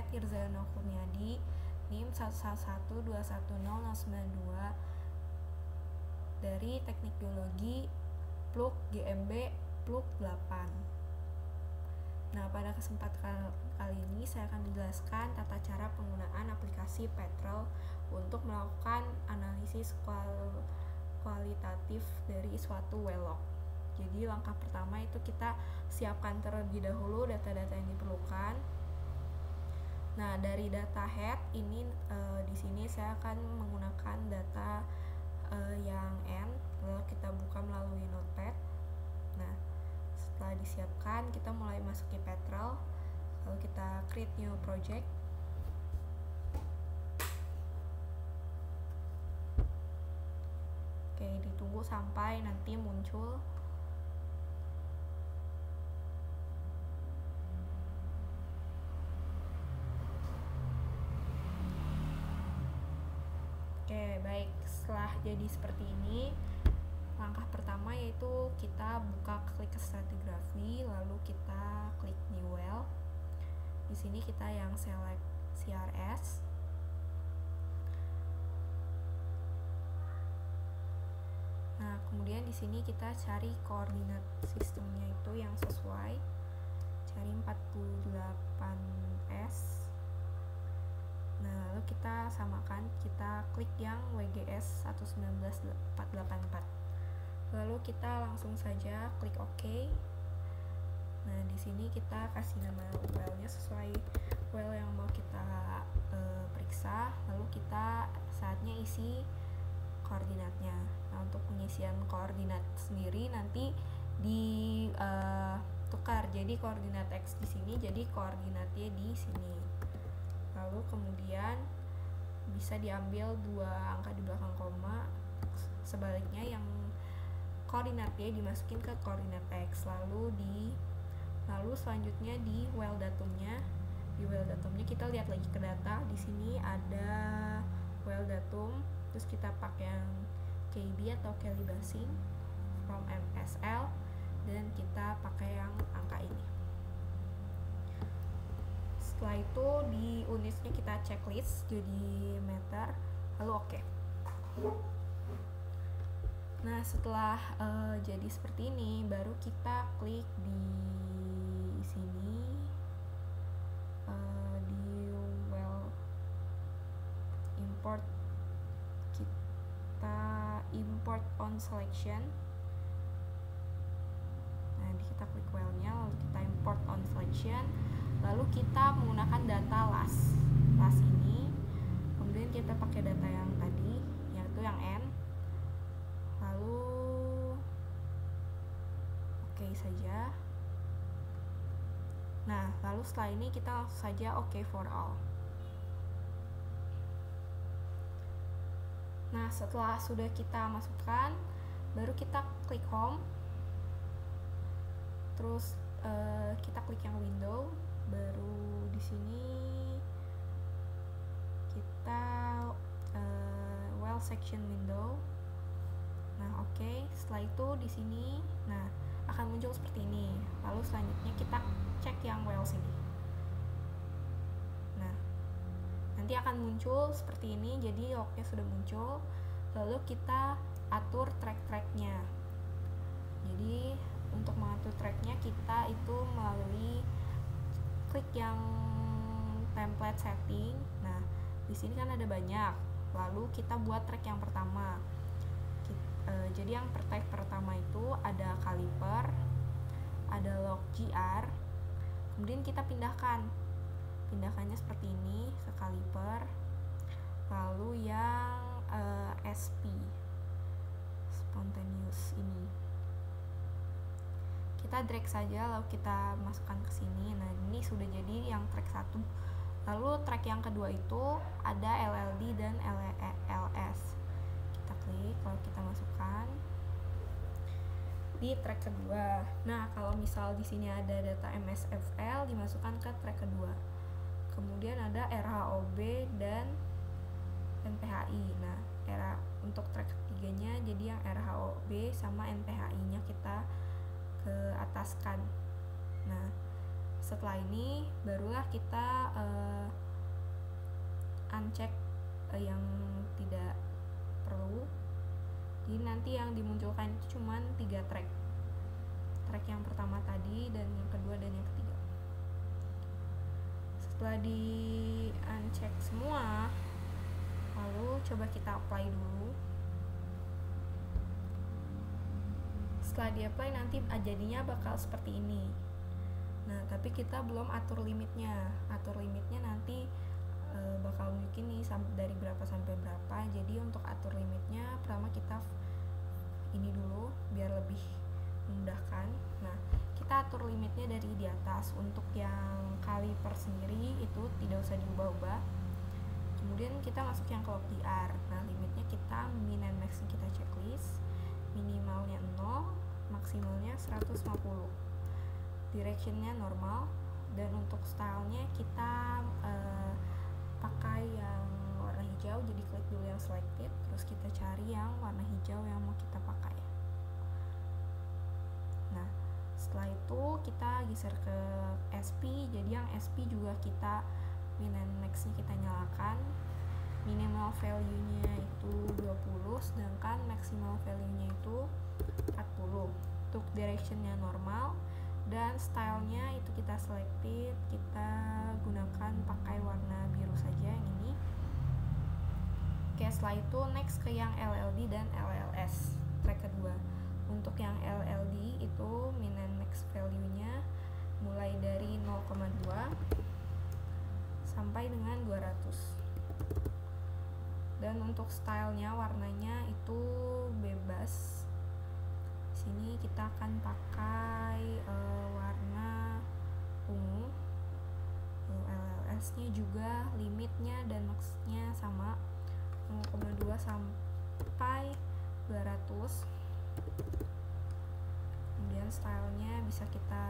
Irzano Kurniadi, NIM 111211092 dari Teknik Geologi PLUK GMB PLUK 8. Nah, pada kesempatan kali ini saya akan menjelaskan tata cara penggunaan aplikasi Petrel untuk melakukan analisis kualitatif dari suatu well log. Jadi langkah pertama itu kita siapkan terlebih dahulu data-data yang diperlukan. Nah, dari data head ini di sini saya akan menggunakan data yang N, lalu kita buka melalui Notepad. Nah, setelah disiapkan kita mulai masuki Petrel, lalu kita create new project. Oke, ditunggu sampai nanti muncul. Oke, baik. Setelah jadi seperti ini, langkah pertama yaitu kita buka klik stratigraphy, lalu kita klik new well. Di sini kita yang select CRS. Nah, kemudian di sini kita cari koordinat sistemnya itu yang sesuai. Cari 48S. Nah, lalu kita samakan, kita klik yang WGS 119484. Lalu kita langsung saja klik OK. Nah, di sini kita kasih nama well-nya sesuai well yang mau kita periksa. Lalu kita saatnya isi koordinatnya. Nah, untuk pengisian koordinat sendiri nanti ditukar. Jadi koordinat X di sini jadi koordinatnya di sini. Lalu kemudian bisa diambil 2 angka di belakang koma, sebaliknya yang koordinat Y dimasukin ke koordinat X. Lalu selanjutnya di well datumnya. Di well datumnya kita lihat lagi ke data. Di sini ada well datum, terus kita pakai yang KB atau calibasing from MSL, dan kita pakai yang angka ini. Setelah itu di unitnya kita checklist jadi meter, lalu oke. Nah, setelah jadi seperti ini, baru kita klik di sini di well import, kita import on selection. Nah, kita klik well-nya, lalu kita import on selection. Lalu kita menggunakan data las ini, kemudian kita pakai data yang tadi, yaitu yang N, lalu oke saja. Nah, lalu setelah ini kita langsung saja OK for all. Nah, setelah sudah kita masukkan, baru kita klik home, terus kita klik yang window. Baru di sini kita well section window. Nah, oke. Setelah itu di sini, nah akan muncul seperti ini. Lalu selanjutnya kita cek yang well sini. Nah, nanti akan muncul seperti ini. Jadi lognya sudah muncul. Lalu kita atur track-tracknya. Jadi untuk mengatur tracknya kita itu melalui klik yang template setting. Nah, di sini kan ada banyak. Lalu kita buat track yang pertama. Jadi yang track pertama itu ada caliper, ada log GR. Kemudian kita pindahkannya seperti ini ke caliper. Lalu yang SP spontaneous ini kita drag saja, lalu kita masukkan ke sini. Nah, ini sudah jadi yang track 1. Lalu track yang kedua itu ada LLD dan LS. Kita klik, lalu kita masukkan di track kedua. Nah, kalau misal di sini ada data MSFL dimasukkan ke track kedua. Kemudian ada RHOB dan NPHI. Nah, untuk track ketiganya jadi yang RHOB sama NPHI-nya kita ke ataskan. Nah, setelah ini barulah kita uncheck yang tidak perlu. Jadi nanti yang dimunculkan itu cuman 3 track yang pertama tadi, dan yang kedua, dan yang ketiga. Setelah di uncheck semua, lalu coba kita apply dulu. Setelah di apply nanti jadinya bakal seperti ini. Nah, tapi kita belum atur limitnya. Atur limitnya nanti bakal mungkin nih dari berapa sampai berapa. Jadi untuk atur limitnya pertama kita ini dulu biar lebih memudahkan. Nah, kita atur limitnya dari di atas. Untuk yang kaliper sendiri itu tidak usah diubah-ubah. Kemudian kita masuk yang clock DR. Nah, limitnya kita min and max kita checklist. Minimalnya 0, maksimalnya 150. Directionnya normal, dan untuk stylenya kita pakai yang warna hijau. Jadi klik dulu yang selected, terus kita cari yang warna hijau yang mau kita pakai. Nah, setelah itu kita geser ke SP. Jadi yang SP juga kita min and max nya kita nyalakan. Minimal value nya itu 20, sedangkan maximal value nya itu 40. Untuk directionnya normal, dan stylenya itu kita selected, kita gunakan pakai warna biru saja yang ini. Oke, setelah itu next ke yang LLD dan LLS track kedua. Untuk yang LLD itu min and max value nya mulai dari 0,2 sampai dengan 200. Dan untuk stylenya, warnanya itu bebas. Sini kita akan pakai warna ungu. LLS nya juga limitnya dan maksnya sama 0,2 sampai 200. Kemudian stylenya bisa kita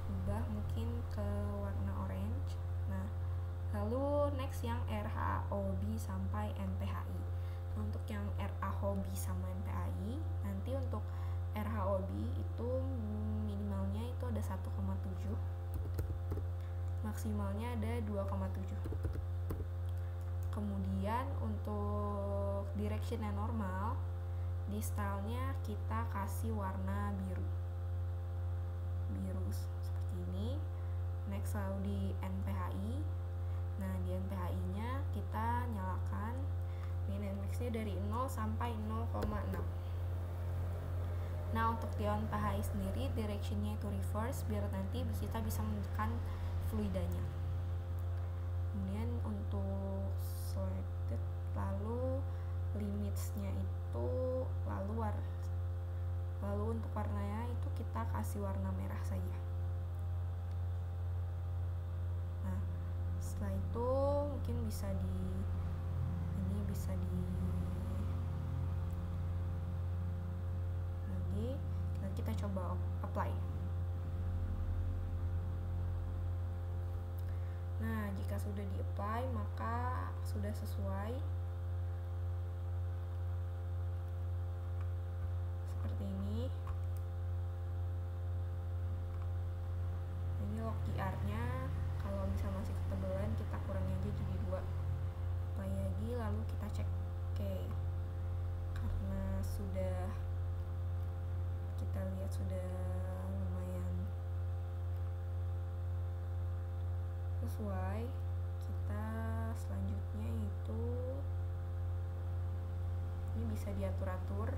ubah mungkin ke warna orange. Nah, lalu next yang RHOB sampai NPHI. Untuk yang RHOB sama NPHI, nanti untuk RHOB itu minimalnya itu ada 1,7, maksimalnya ada 2,7. Kemudian untuk directionnya normal, di stylenya kita kasih warna biru seperti ini. Next lalu di NPHI. Nah, di NPHI nya kita nyalakan min and max nya dari 0 sampai 0,6. Nah, untuk di NPHI sendiri directionnya itu reverse biar nanti kita bisa menekan fluidanya. Kemudian untuk selected, lalu limitsnya itu lalu untuk warnanya itu kita kasih warna merah saja. Nah, setelah itu mungkin bisa lagi kita coba apply. Nah, jika sudah di apply maka sudah sesuai seperti ini. Ini lock QR nya. Kalau misal masih ketebalan kita kurangi aja jadi 2. Apply lagi, lalu kita cek. Oke, karena sudah kita lihat sudah lumayan sesuai, kita selanjutnya itu ini bisa diatur-atur.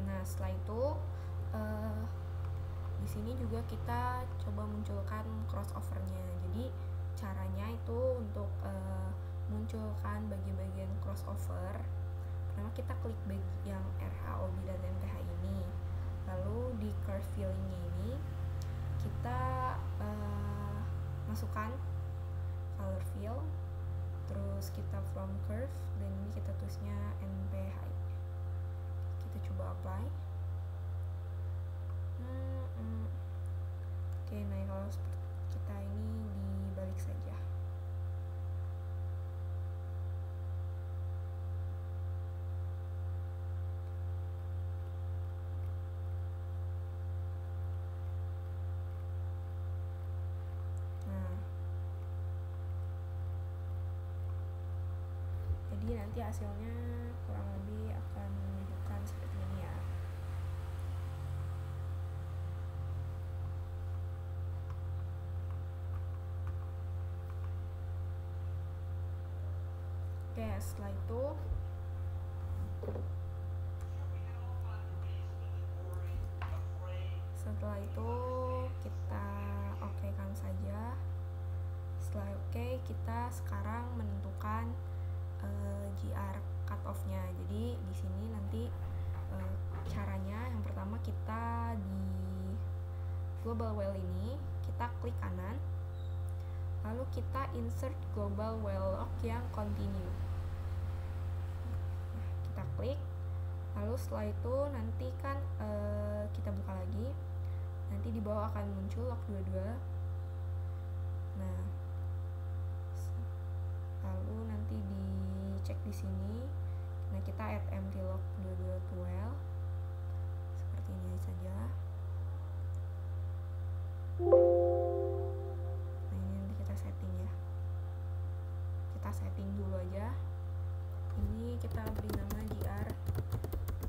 Nah, setelah itu di sini juga kita coba munculkan crossovernya. Jadi caranya itu untuk munculkan bagian-bagian crossover. Pertama kita klik yang RHOB dan NPH ini, lalu di curve filling ini kita masukkan color fill, terus kita from curve, dan ini kita tulisnya NPH. Kita coba apply. Oke, nah kalau seperti kita ini dibalik saja. Jadi nanti hasilnya kurang lebih akan menunjukkan seperti ini ya. Oke, setelah itu kita okekan saja. Setelah oke, kita sekarang menentukan GR cutoff-nya. Jadi di sini nanti caranya yang pertama kita di global while ini kita klik kanan, lalu kita insert global while lock yang continue. Nah, kita klik, lalu setelah itu nanti kan kita buka lagi, nanti di bawah akan muncul lock 22. Nah, lalu nanti dicek di sini. Nah, kita add empty lock 22 to well seperti ini saja. Nah, ini nanti kita setting ya. Kita setting dulu aja. Ini kita beri nama GR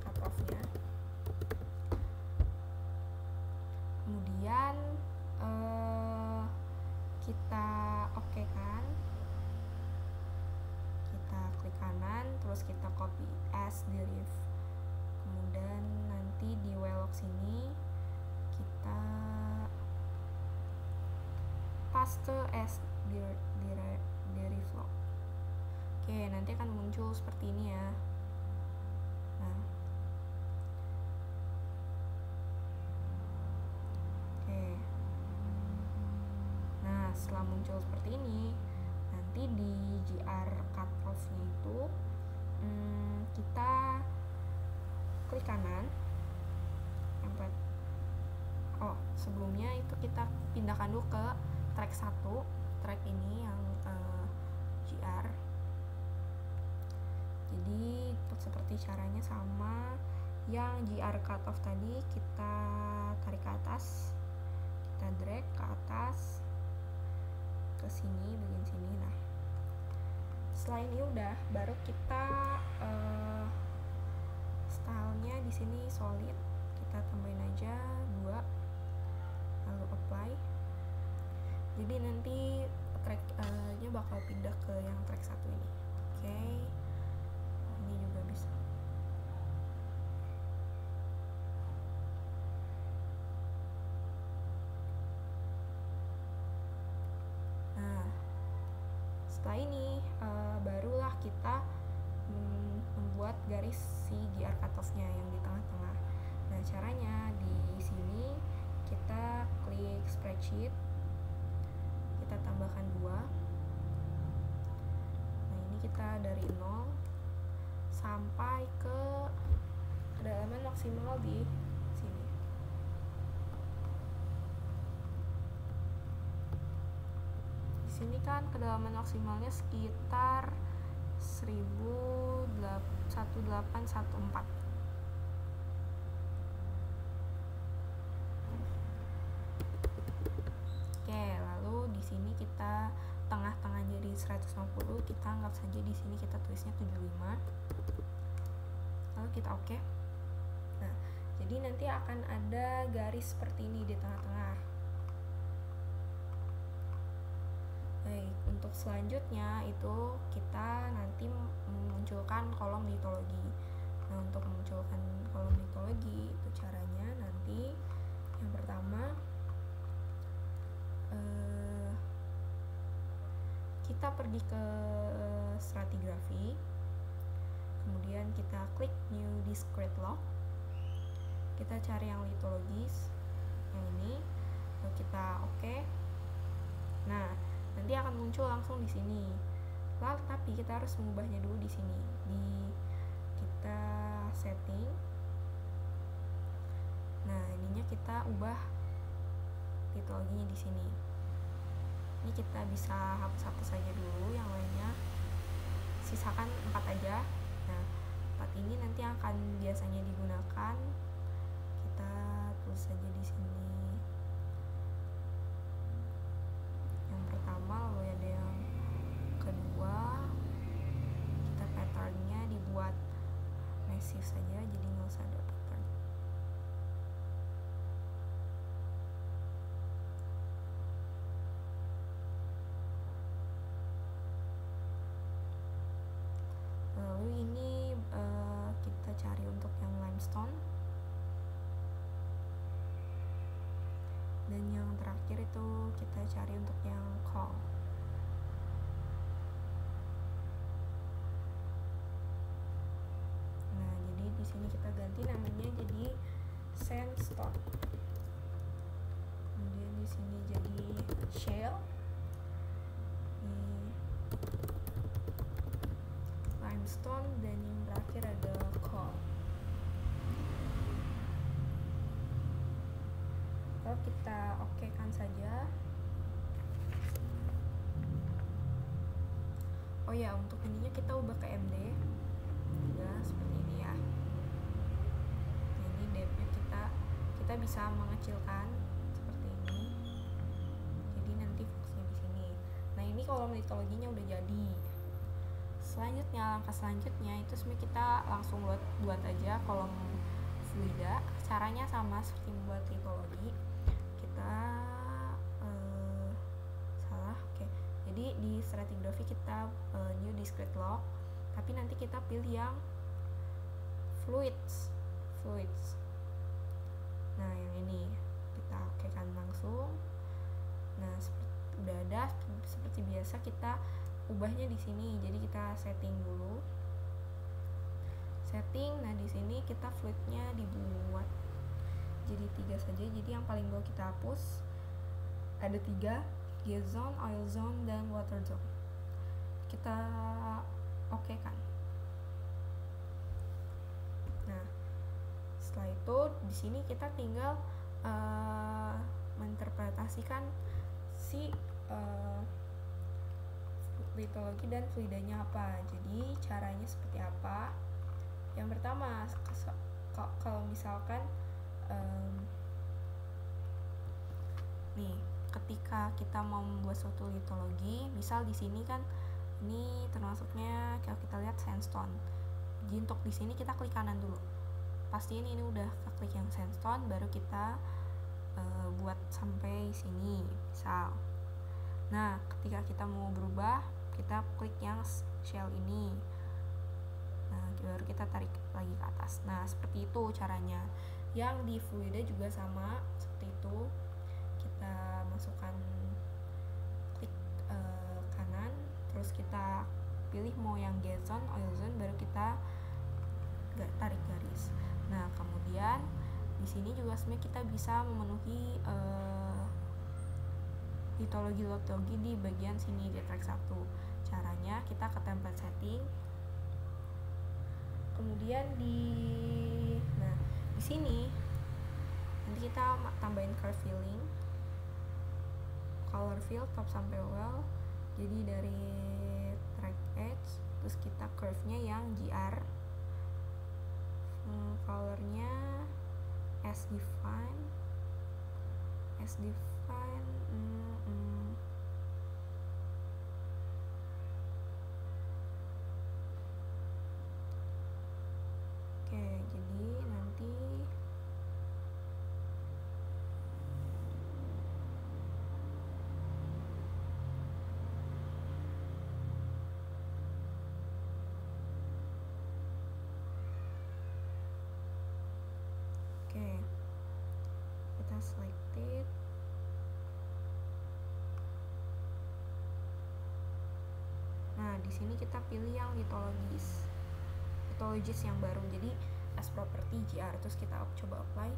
cutoff-nya. Kemudian kita oke kan, kita klik kanan, terus kita copy as deriv. Kemudian nanti di while lock sini kita paste as deriv lock. Oke, nanti akan muncul seperti ini ya. Nah, oke. Nah, setelah muncul seperti ini, nanti di GR cutoff-nya itu kita klik kanan. Sebelumnya itu kita pindahkan dulu ke track 1, track ini yang GR. Jadi seperti caranya sama yang GR cutoff tadi, kita tarik ke atas, kita drag ke atas ke sini, bagian sini. Nah, setelah ini udah, baru kita stylenya di sini solid, kita tambahin aja 2, lalu apply. Jadi nanti tracknya bakal pindah ke yang track 1 ini. Oke, ini juga bisa. Nah, setelah ini barulah kita membuat garis si GR cutoff-nya yang di tengah-tengah. Nah, caranya di sini kita klik spreadsheet, kita tambahkan 2. Nah, ini kita dari 0 sampai ke kedalaman maksimal di sini. Di sini kan kedalaman maksimalnya sekitar 1814. Oke, lalu di sini kita tengah-tengah jadi 150, kita anggap saja di sini kita tulisnya 75. Lalu kita oke. Nah, jadi nanti akan ada garis seperti ini di tengah-tengah. Baik, untuk selanjutnya itu kita nanti memunculkan kolom litologi. Nah, untuk memunculkan kolom litologi itu caranya nanti yang pertama kita pergi ke stratigraphy, kemudian kita klik new discrete log, kita cari yang litologis yang ini, lalu kita oke. Nah, nanti akan muncul langsung di sini. Lalu tapi kita harus mengubahnya dulu di sini. Kita setting. Nah, ininya kita ubah litologinya di sini. Ini kita bisa hapus saja dulu, yang lainnya sisakan 4 aja. Nah, 4 ini nanti akan biasanya digunakan. Kita tulis saja di sini. Yang pertama, lalu ada yang kedua, kita namanya jadi sandstone. Kemudian di sini jadi shale. Ini limestone, dan yang terakhir ada coal. Kalau kita okekan saja. Oh ya, untuk ininya kita ubah ke MD ya, seperti ini ya. Nah, ini depth-nya kita bisa mengecilkan seperti ini. Jadi nanti fokusnya di sini. Nah, ini kolom litologinya udah jadi. Selanjutnya, langkah selanjutnya itu sebenarnya kita langsung buat aja kolom fluida. Caranya sama seperti membuat litologi. Kita jadi di stratigraphy kita new discrete log, tapi nanti kita pilih yang fluids. Nah, yang ini kita okekan langsung. Nah, udah ada. Seperti biasa kita ubahnya di sini. Jadi kita setting dulu. Nah di sini kita fluidnya dibuat jadi 3 saja. Jadi yang paling bawah kita hapus. Ada 3, gas zone, oil zone, dan water zone. Kita okekan. Nah, setelah itu di sini kita tinggal menginterpretasikan si litologi dan fluidanya apa. Jadi caranya seperti apa? Yang pertama, kalau misalkan nih, ketika kita mau membuat suatu litologi, misal di sini kan ini termasuknya kalau kita lihat sandstone. Jadi untuk di sini kita klik kanan dulu. Pastiin ini udah klik yang sandstone, baru kita buat sampai sini, misal. Nah, ketika kita mau berubah, kita klik yang shell ini. Nah, baru kita tarik lagi ke atas. Nah, seperti itu caranya. Yang di fluida juga sama seperti itu. Kita masukkan klik kanan, terus kita pilih mau yang gas zone, oil zone, baru kita tarik garis. Nah, kemudian di sini juga sebenarnya kita bisa memenuhi litologi di bagian sini di track 1. Caranya kita ke template setting. Kemudian di sini nanti kita tambahin curve filling, color fill top sampai well. Jadi dari track edge, terus kita curve-nya yang GR, colornya as define. Oke, jadi nanti kita select it. Nah, di sini kita pilih yang litologis yang baru. Jadi as property GR, terus kita coba apply.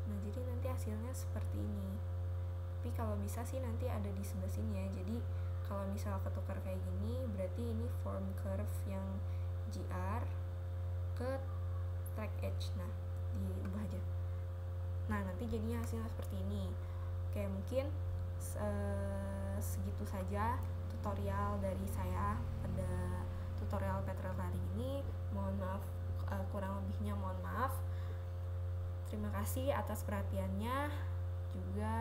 Nah, jadi nanti hasilnya seperti ini. Tapi kalau bisa sih nanti ada di sebelah sini ya. Jadi kalau misal ketukar kayak gini, berarti ini form curve yang GR ke track edge. Nah, diubah aja. Nah, nanti jadinya hasilnya seperti ini. Oke, mungkin segitu saja tutorial dari saya pada tutorial Petrel kali ini. Mohon maaf, kurang lebihnya mohon maaf. Terima kasih atas perhatiannya. Juga